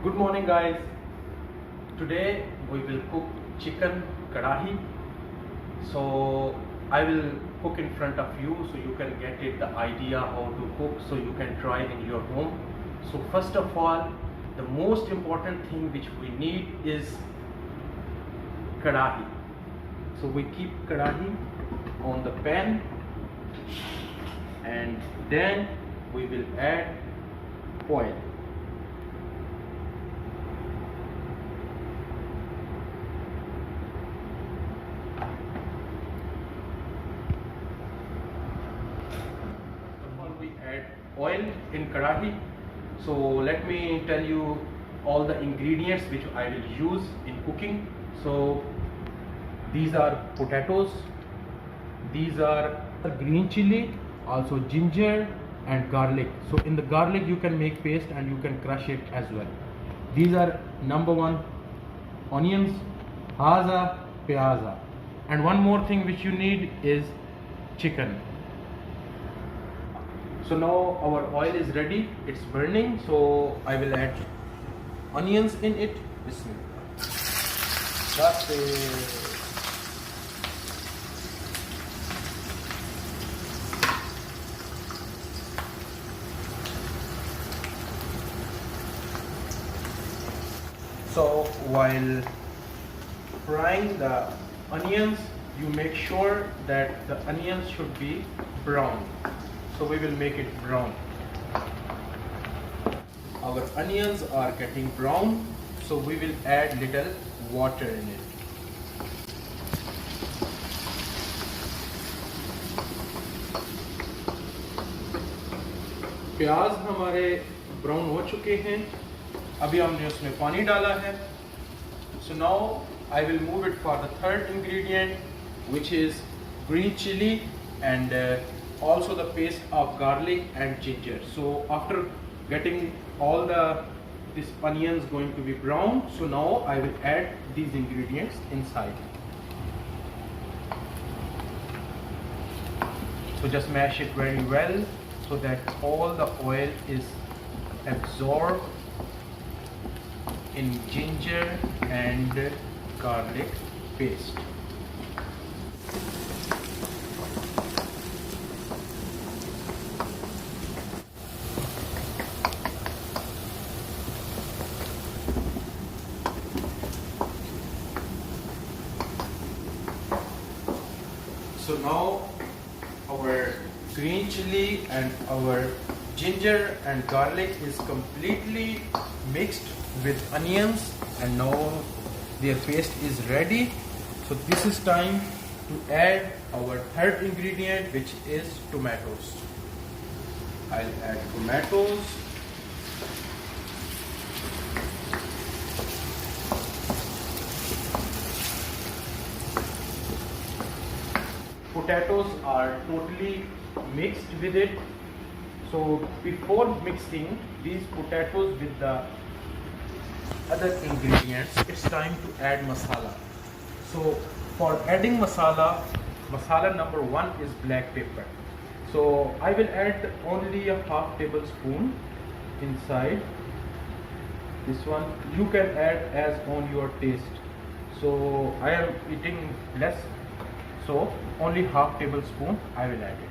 Good morning guys. Today we will cook chicken kadahi. So I will cook in front of you so you can get it the idea how to cook, so you can try in your home. So first of all, the most important thing which we need is kadahi. So we keep kadahi on the pan and then we will add oil. We add oil in kadahi. So let me tell you all the ingredients which I will use in cooking. So these are potatoes, these are green chili, also ginger and garlic. So in the garlic you can make paste and you can crush it as well. These are number one onions, haza, pyaza, and one more thing which you need is chicken. So now our oil is ready, it's burning, so I will add onions in it. Bismillah. That's it. So while frying the onions, you make sure that the onions should be brown. So we will make it brown. Our onions are getting brown, so we will add little water in it. प्याज हमारे brown हो चुके हैं, अभी हमने उसमें पानी डाला है. So now I will move it for the third ingredient, which is green chili and also the paste of garlic and ginger. So after getting all these onions going to be brown, so now I will add these ingredients inside. So just mash it very well so that all the oil is absorbed in ginger and garlic paste. So now our green chili and our ginger and garlic is completely mixed with onions, and now their paste is ready. So this is time to add our third ingredient, which is tomatoes. I'll add tomatoes. Potatoes are totally mixed with it. So before mixing these potatoes with the other ingredients, it's time to add masala. So for adding masala, masala number one is black pepper. So I will add only a half tablespoon inside this one. You can add as on your taste. So I am eating less, so only half tablespoon I will add it.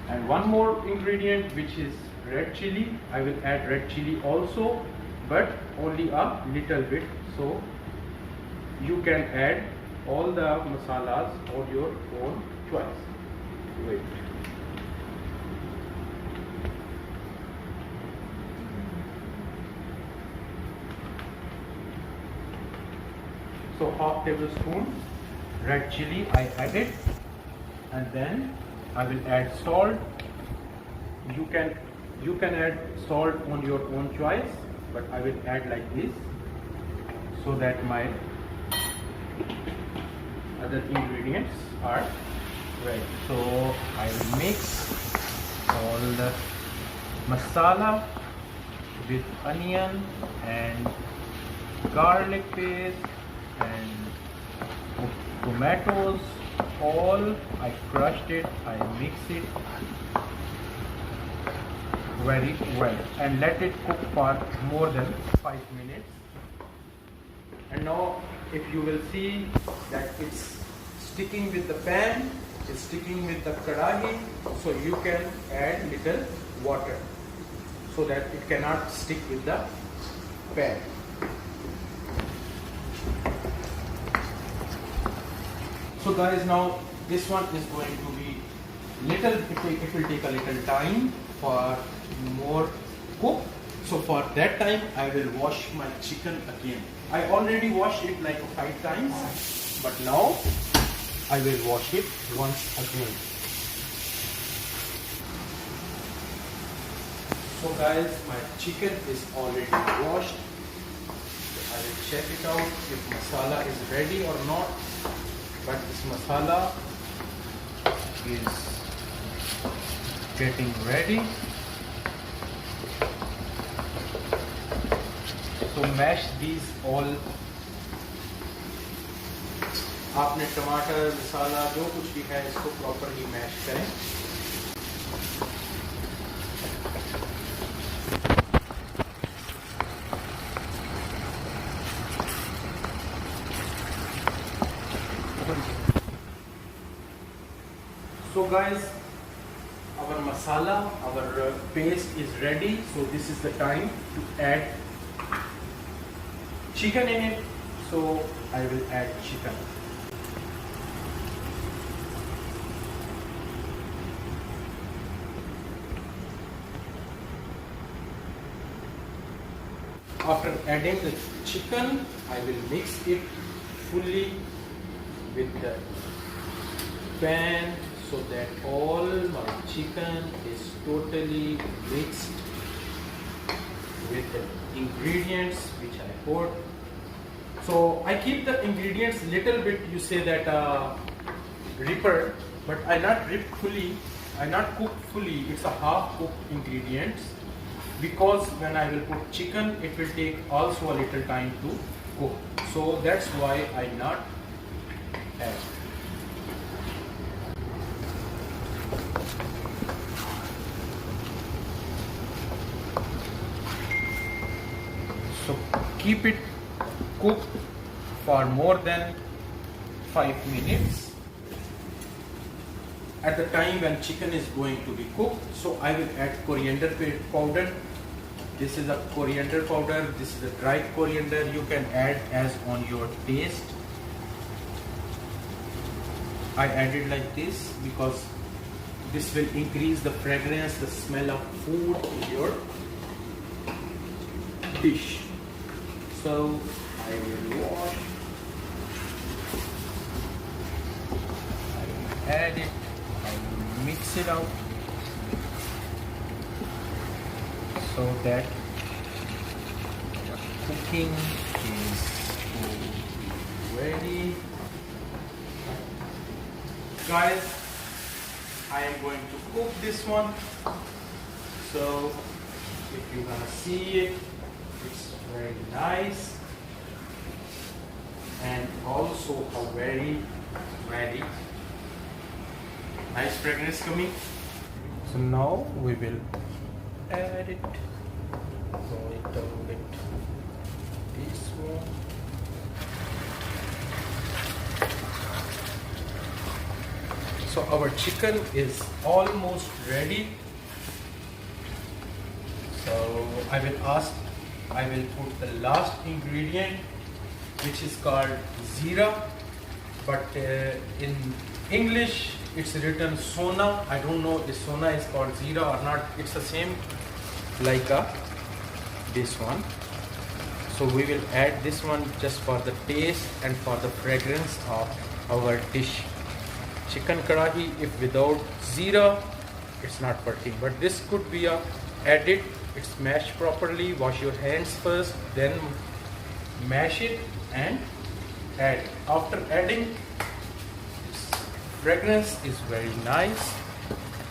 And one more ingredient, which is red chili. I will add red chili also, but only a little bit. So you can add all the masalas on your own choice. Wait. So half tablespoon red chili I added, and then I will add salt. You can add salt on your own choice, but I will add like this so that my other ingredients are ready. So I will mix all the masala with onion and garlic paste and tomatoes. All I crushed it, I mix it very well and let it cook for more than 5 minutes. And now if you will see that it's sticking with the pan, it's sticking with the kadahi, so you can add little water so that it cannot stick with the pan. So guys, now this one is going to be little, it will take a little time for more cook. So for that time I will wash my chicken again. I already washed it like 5 times, but now I will wash it once again. So guys, my chicken is already washed. I will check it out if masala is ready or not. But this masala is getting ready. So mash these all. आपने टमाटर मसाला जो कुछ भी है इसको properly mash करें. So guys, our masala, our paste is ready. So this is the time to add chicken in it. So I will add chicken. After adding the chicken, I will mix it fully with the pan so that all my chicken is totally mixed with the ingredients which I put. So I keep the ingredients little bit, you say that ripper, but I not rip fully, I not cook fully. It's a half cooked ingredients, because when I will put chicken, it will take also a little time to cook. So that's why I not add. So keep it cooked for more than 5 minutes. At the time when chicken is going to be cooked, so I will add coriander powder. This is a coriander powder, this is a dried coriander. You can add as on your taste. I added like this because this will increase the fragrance, the smell of food in your dish. So I will wash, I will add it, I will mix it out so that cooking is ready. Guys, I am going to cook this one. So if you're gonna see it, it's very nice and also a very nice fragrance coming. So now we will add it. So it down with this one. So our chicken is almost ready. So I will put the last ingredient, which is called Zeera, but in English it's written Sona. I don't know if Sona is called Zeera or not. It's the same like this one. So we will add this one just for the taste and for the fragrance of our dish. Chicken kadahi, if without Zeera, it's not working. But this could be added. It's mashed properly. Wash your hands first, then mash it and add. After adding, fragrance is very nice.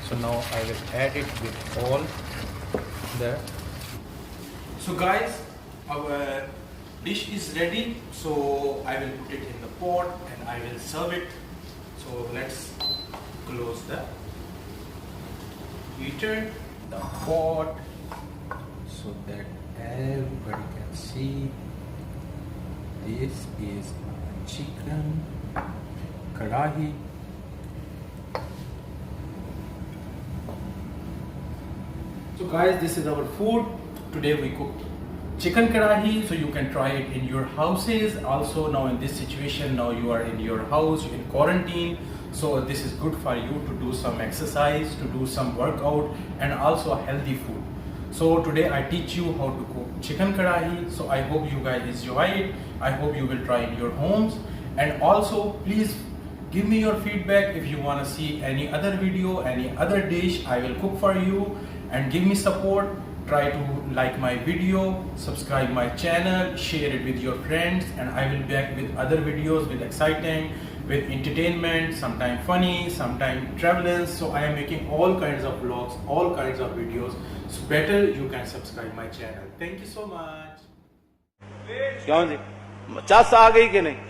So now I will add it with all the. So guys, our dish is ready. So I will put it in the pot and I will serve it. So let's close the heater. the pot so that everybody can see. This is chicken kadahi. So guys, this is our food. Today we cooked chicken kadahi, so you can try it in your houses. Also now in this situation, now you are in your house, in quarantine. So this is good for you to do some exercise, to do some workout, and also a healthy food. So today I teach you how to cook chicken kadahi. So I hope you guys enjoy it. I hope you will try in your homes. And also please give me your feedback if you want to see any other video, any other dish I will cook for you, and give me support. Try to like my video, subscribe my channel, share it with your friends, and I will be back with other videos with exciting, with entertainment, sometimes funny, sometimes travelers. So I am making all kinds of vlogs, all kinds of videos. So better you can subscribe my channel. Thank you so much. क्यों जी 50 आ गई कि नहीं?